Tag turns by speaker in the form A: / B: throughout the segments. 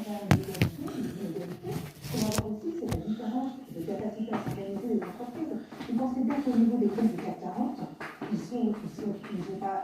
A: faire une égalité, pour avoir aussi cette différence de capacité à s'organiser des entreprises. Vous pensez bien qu'au niveau des groupes du CAC 40,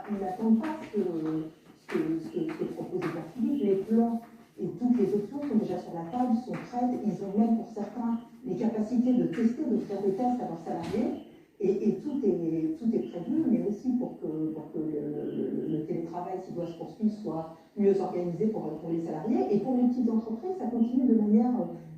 A: ils n'attendent pas ce que propose Edouard Philippe. Les plans et toutes les options sont déjà sur la table, sont prêtes. Ils ont même pour certains les capacités de tester, de faire des tests à leurs salariés. Et tout est prévu, mais aussi pour que le télétravail, s'il doit se poursuivre, soit mieux organisé pour les salariés. Et pour les petites entreprises, ça continue de manière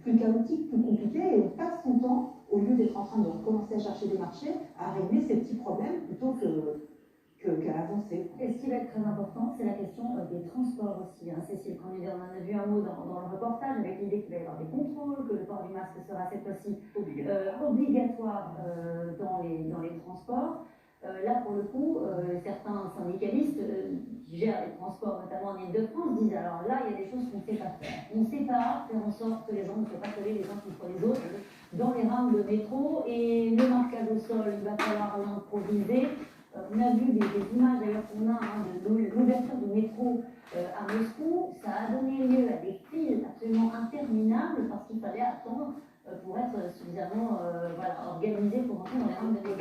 A: plus chaotique, plus compliquée, et on passe son temps, au lieu d'être en train de recommencer à chercher des marchés, à régler ces petits problèmes plutôt qu'à avancer.
B: Et ce qui va être très important, c'est la question des transports aussi. Hein. Cécile Cornudet, on en a vu un mot dans le reportage, avec l'idée qu'il va y avoir des contrôles, que le port du masque sera cette fois-ci obligatoire dans les transports. Là, pour le coup, certains syndicalistes qui gèrent les transports, notamment en Ile-de-France, disent alors là, il y a des choses qu'on ne sait pas faire. On ne sait pas faire en sorte que les gens ne soient pas collés les uns contre les autres dans les rames de métro, et le marquage au sol, il va falloir l'improviser. On a vu des images d'ailleurs qu'on a de l'ouverture du métro à Moscou. Ça a donné lieu à des files absolument interminables parce qu'il fallait attendre pour être suffisamment organisé pour entrer dans les rames de métro.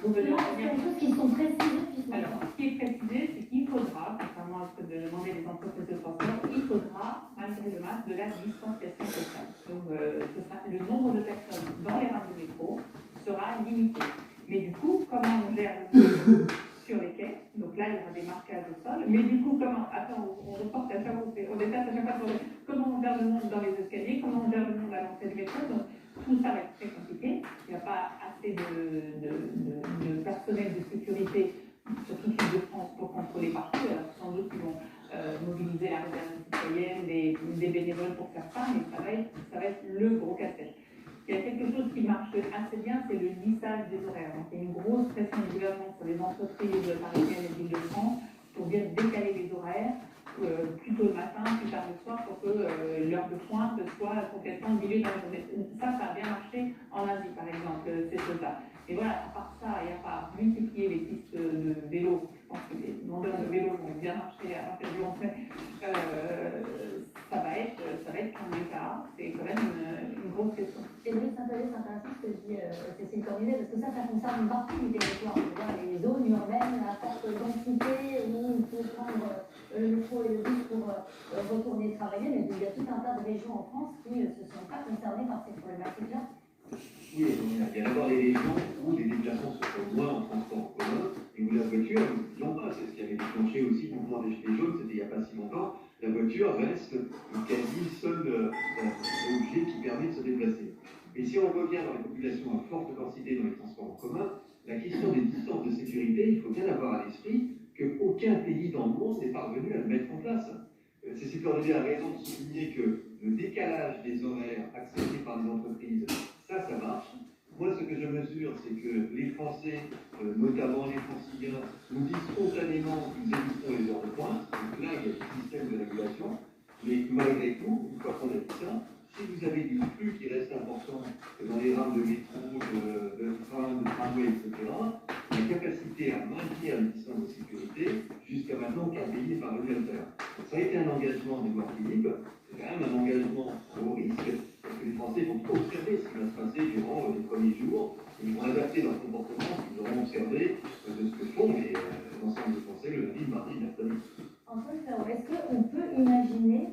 B: Donc là, c'est des choses qui sont précisées.
C: Alors, ce qui est précisé, c'est qu'il faudra, contrairement à ce que demandaient les entreprises de transport, il faudra, malgré le masque, de la distanciation sociale. Donc, le nombre de personnes dans les rames de métro sera limité. Mais du coup, comment on gère le sur les quais? Donc là, il y aura des marquages au sol. Mais du coup, on reporte à chaque fois, on déplace à chaque fois, comment on gère le monde dans les escaliers, comment on gère le monde à l'entrée du métro. Donc tout ça va être très compliqué. Il n'y a pas assez de personnel de sécurité sur tout type de France pour contrôler partout. Alors sans doute qu'ils vont mobiliser la réserve citoyenne, des bénévoles pour faire ça, mais ça va être le gros casse-tête. Il y a quelque chose qui marche assez bien, c'est le lissage des horaires. Donc, il y a une grosse pression du gouvernement sur les entreprises parisiennes et d'Île-de-France pour bien décaler les horaires, plus tôt le matin, plus tard le soir, pour que l'heure de pointe soit complètement diluée dans la journée. Ça a bien marché en Asie, par exemple, ces choses-là. Et voilà, à part ça, et à part multiplier les pistes de vélo, je pense que les vendeurs de vélo vont bien marcher à partir du 11 mai, ça va être un écart. C'est quand même une grosse question.
B: Et Louis Saint-Palais, c'est intéressant ce que dit Cécile Cornudet, parce que ça concerne une partie du territoire. Les zones urbaines à forte densité, où il faut prendre le métro et le bus pour retourner travailler, mais il y a tout un tas de régions en France qui ne se sont pas concernées par ces problématiques-là.
D: Oui, il y a d'abord des régions où les déplacements se font moins en transport en commun et où la voiture, n'ont pas. C'est ce qui avait déclenché aussi le mouvement des Gilets jaunes, c'était il n'y a pas si longtemps. La voiture reste quasi le seul objet qui permet de se déplacer. Et si on revient dans les populations à forte densité dans les transports en commun, la question des distances de sécurité, il faut bien avoir à l'esprit qu'aucun pays dans le monde n'est parvenu à le mettre en place. Cécile Cornudet a raison de souligner que le décalage des horaires acceptés par les entreprises, ça marche. Moi, ce que je mesure, c'est que les Français, notamment les Franciliens, nous disent spontanément qu'ils éviteront les heures de pointe. Donc là, il y a des systèmes de régulation. Mais malgré tout, une fois qu'on a dit ça, si vous avez du flux qui reste important dans les rames de métro, de train, de tramway, etc., la capacité à maintenir une distance de sécurité, jusqu'à maintenant, aucun pays n'est parvenu à le faire. Ça a été un engagement d'Edouard Philippe, c'est quand même un engagement au risque, parce que les Français vont observer ce qui va se passer durant les premiers jours, et ils vont adapter leur comportement, ils auront observé de ce que font l'ensemble des Français le lundi, le mardi, le mercredi.
B: Antoine Ferrand, est-ce qu'on peut imaginer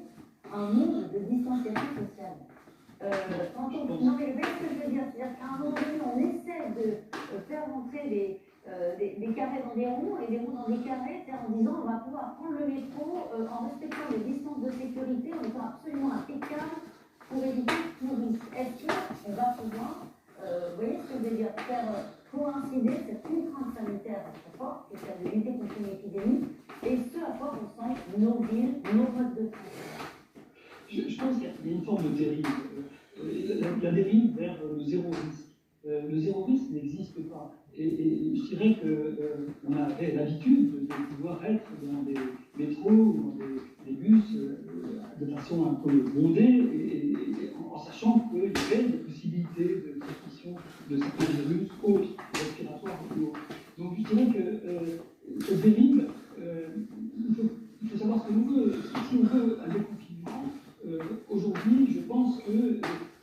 B: un monde de distanciation sociale? Non, mais vous voyez ce que je veux dire? C'est-à-dire qu'à un moment donné, on essaie de faire rentrer des carrés dans des ronds et des ronds dans des carrés, c'est-à-dire en disant on va pouvoir prendre le métro en respectant les distances de sécurité, en étant absolument impeccable pour éviter tout risque. Est-ce qu'on va pouvoir, vous voyez ce que je veux dire, faire coïncider cette contrainte sanitaire très forte, qui est celle de lutter contre une épidémie, et ce à quoi ressemblent nos villes, nos modes de transport?
E: Je pense qu'il y a une forme de dérive. La dérive vers le zéro risque. Le zéro risque n'existe pas. Et je dirais qu'on avait l'habitude de pouvoir être dans des métros ou dans des bus de façon un peu bondée, et en sachant qu'il y avait des possibilités de transmission de certains virus autres, respiratoires ou autres. Donc je dirais que cette dérive, il faut savoir ce que l'on veut. Si on veut un déconfinement, aujourd'hui, je pense que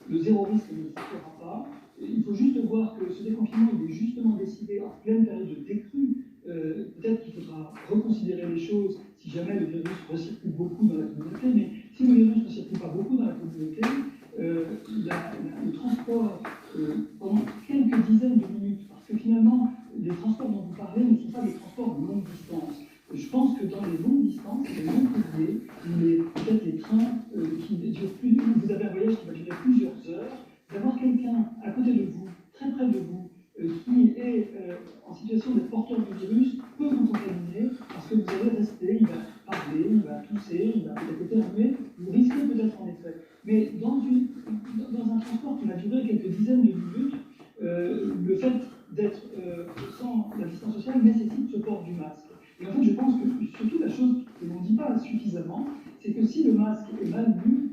E: le zéro risque ne suffira pas. Il faut juste voir que ce déconfinement, il est justement décidé en pleine période de décrue. Peut-être qu'il faudra reconsidérer les choses si jamais le virus recircule beaucoup dans la communauté, mais si le virus ne circule pas beaucoup dans la communauté, le transport pendant quelques dizaines de minutes, parce que finalement, les transports dont vous parlez ne sont pas des transports de longue distance. Je pense que dans les longues distances, les longs courriers, peut-être les trains qui durent plus, vous avez un voyage qui va durer plusieurs heures, d'avoir quelqu'un à côté de vous, très près de vous, qui est en situation d'être porteur du virus, peut vous contaminer, parce que vous allez rester, il va parler, il va tousser, il va peut-être éternuer, vous risquez peut-être en effet. Mais dans un transport qui va durer quelques dizaines de minutes, le fait d'être sans la distance sociale nécessite ce port du masque. Et en fait, je pense que surtout la chose que l'on ne dit pas suffisamment, c'est que si le masque est mal vu,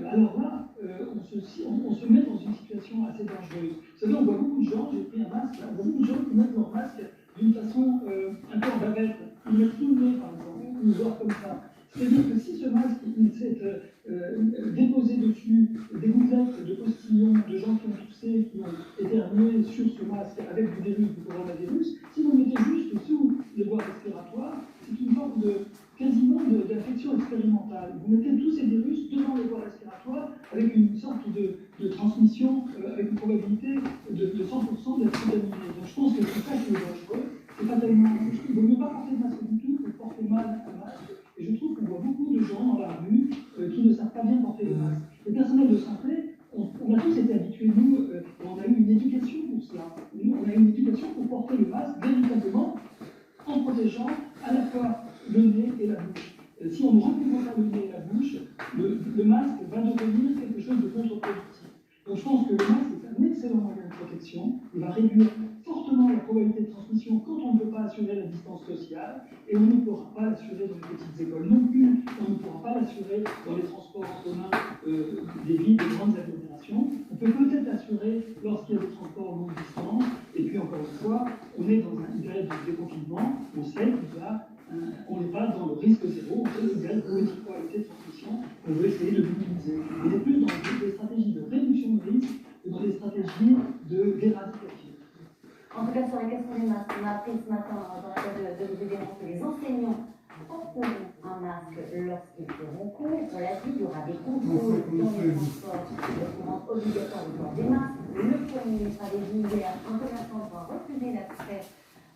E: alors là, on se met dans une situation assez dangereuse. Vous savez, on voit beaucoup de gens, j'ai pris un masque, là, on voit beaucoup de gens qui mettent leur masque d'une façon un peu en bavette. Ils mettent tout le nez, par exemple, ou genre comme ça. C'est-à-dire que si ce masque, il s'est déposé dessus des gouttelettes de postillons, de gens qui ont toussé, qui ont éternué sur ce masque avec du virus, du coronavirus, si vous le mettez juste sous les voies respiratoires, c'est une forme quasiment d'infection expérimentale. Vous mettez tous ces virus devant les voies respiratoires avec une sorte de transmission, avec une probabilité de 100% d'être contaminé. Donc je pense que c'est ça qui est dangereux. C'est pas tellement. Il ne vaut mieux pas porter de masque du tout que porter mal un masque. Et je trouve qu'on voit beaucoup de gens dans la rue qui ne savent pas bien porter le masque. Le personnel de santé, on a tous été habitués, nous, on a eu une éducation pour cela. Nous, on a eu une éducation pour porter le masque véritablement en protégeant à la fois le nez et la bouche. Si on ne recouvre pas le nez et la bouche, le masque va devenir quelque chose de contre-productif. Donc je pense que le masque est un excellent moyen de protection. Il va réduire fortement la probabilité de transmission quand on ne peut pas assurer la distance sociale, et on ne pourra pas l'assurer dans les petites écoles non plus, on ne pourra pas l'assurer dans les transports en commun des villes, des grandes agglomérations. On peut peut-être l'assurer lorsqu'il y a des transports longue distance, et puis encore une fois, on est dans une période de déconfinement, on sait qu'il y a on n'est pas dans le risque zéro, on sait qu'il y a une petite probabilité de transmission, on veut essayer de minimiser. On est plus dans des stratégies de réduction de risque que dans des stratégies d'éradication.
B: En tout cas, sur la question des masques, on a appris ce matin dans la tête de l'évidence que les enseignants porteront un masque lorsqu'ils feront cours. On l'a dit, il y aura des contrôles dans les transports qui rendent obligatoire le port des masques. Le Premier ministre avait dit hier un commerçant doit refuser l'accès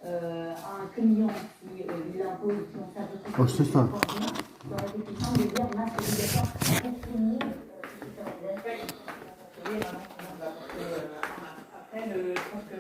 B: à un client qui lui impose son service.
F: Oh, c'est ça.
B: Il aurait été plus simple de dire masque obligatoire pour tout le monde.
C: Après, je pense que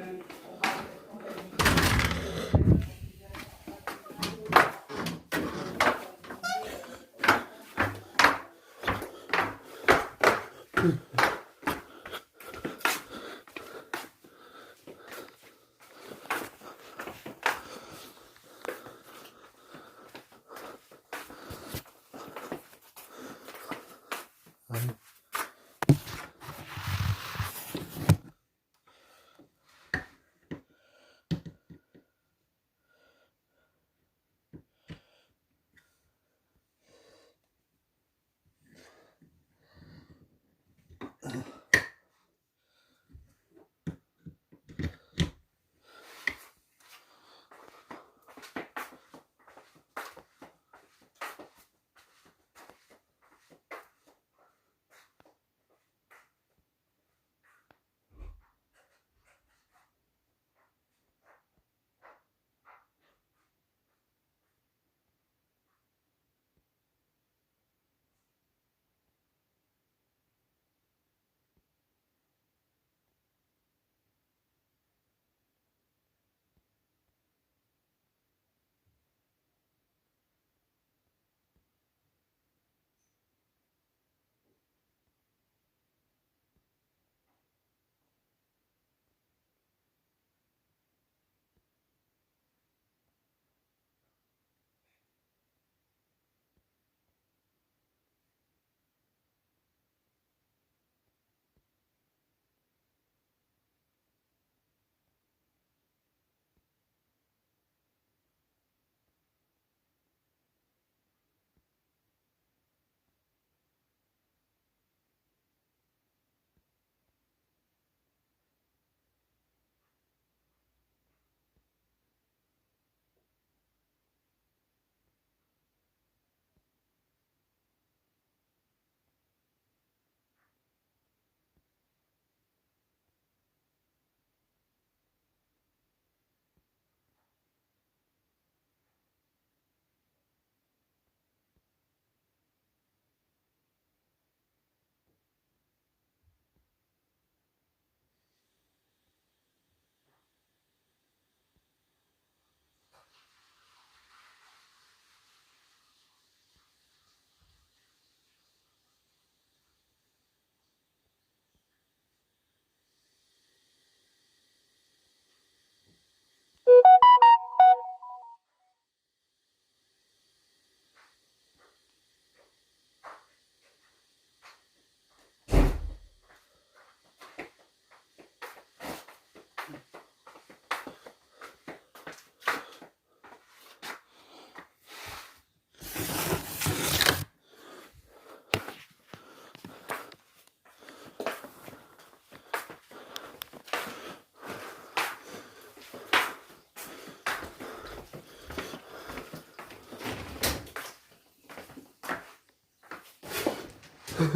B: C'est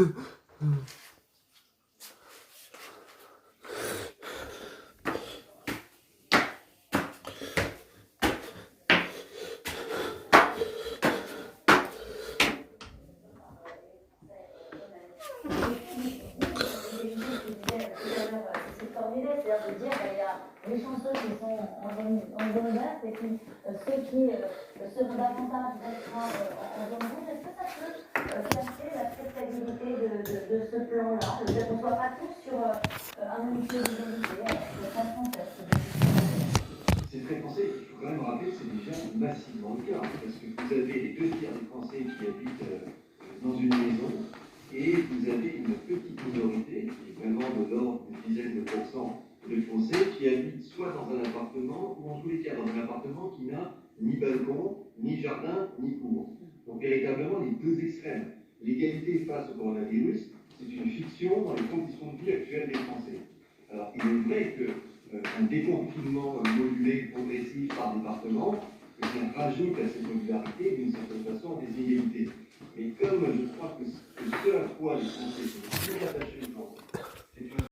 B: formulaire, c'est-à-dire de dire qu'il y a les chanceux qui sont en zone verte et puis ceux qui seront davantage restreints en zone rouge. Est-ce que ça peut casser l'acceptabilité de ce plan-là? On ne soit pas tous sur un unique d'égalité avec le plan français.
D: C'est très français, il faut quand même rappeler que c'est déjà massivement le cas, parce que vous avez les 2 tiers des Français qui habitent dans une maison, et vous avez une petite minorité, qui est vraiment de l'ordre d'une dizaine de pourcents de Français, qui habitent soit dans un appartement, ou en tous les cas dans un appartement qui n'a ni balcon, ni jardin, ni cour. Donc véritablement les 2 extrêmes. L'égalité face au coronavirus, c'est une fiction dans les conditions de vie actuelles des Français. Alors il est vrai qu'un déconfinement modulé, progressif par département, rajoute à cette modularité d'une certaine façon des inégalités. Mais comme je crois que ce à quoi les Français sont très attachés aujourd'hui, c'est une